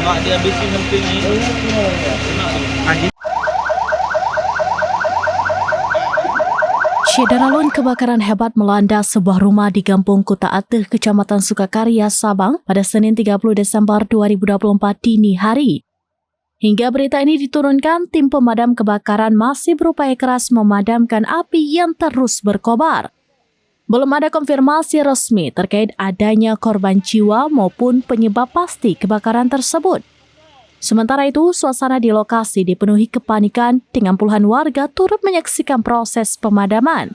Nggak dihabisin sampai ini. Anjing. Syederalun kebakaran hebat melanda sebuah rumah di Kampung Kuta Ateh, Kecamatan Sukakarya, Sabang pada Senin 30 Desember 2024 dini hari. Hingga berita ini diturunkan, tim pemadam kebakaran masih berupaya keras memadamkan api yang terus berkobar. Belum ada konfirmasi resmi terkait adanya korban jiwa maupun penyebab pasti kebakaran tersebut. Sementara itu, suasana di lokasi dipenuhi kepanikan dengan puluhan warga turut menyaksikan proses pemadaman.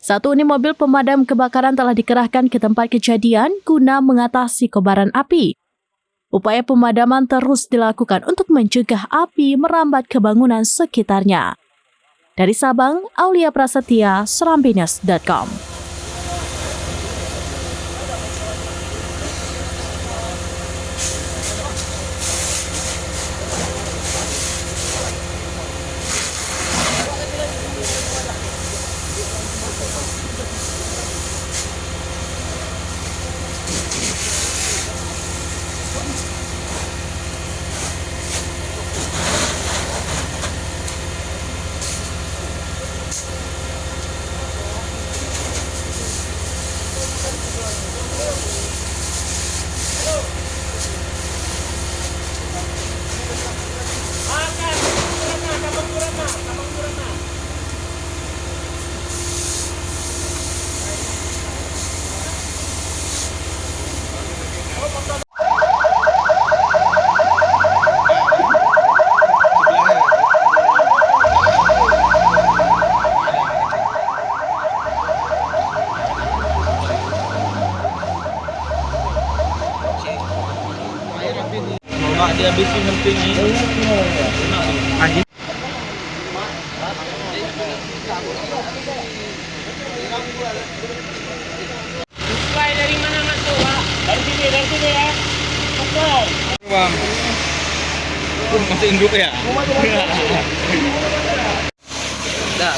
Satu unit mobil pemadam kebakaran telah dikerahkan ke tempat kejadian guna mengatasi kobaran api. Upaya pemadaman terus dilakukan untuk mencegah api merambat ke bangunan sekitarnya. Dari Sabang, Aulia Prasetya, Serambinews.com. Nggak dihabisin sampai ini. Anjing. Supply dari mana masuk, Pak? Dari sini ya. Oke. Bang. Masih induk ya? Enggak.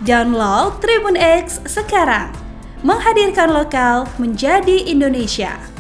Download Tribun X sekarang, menghadirkan lokal menjadi Indonesia.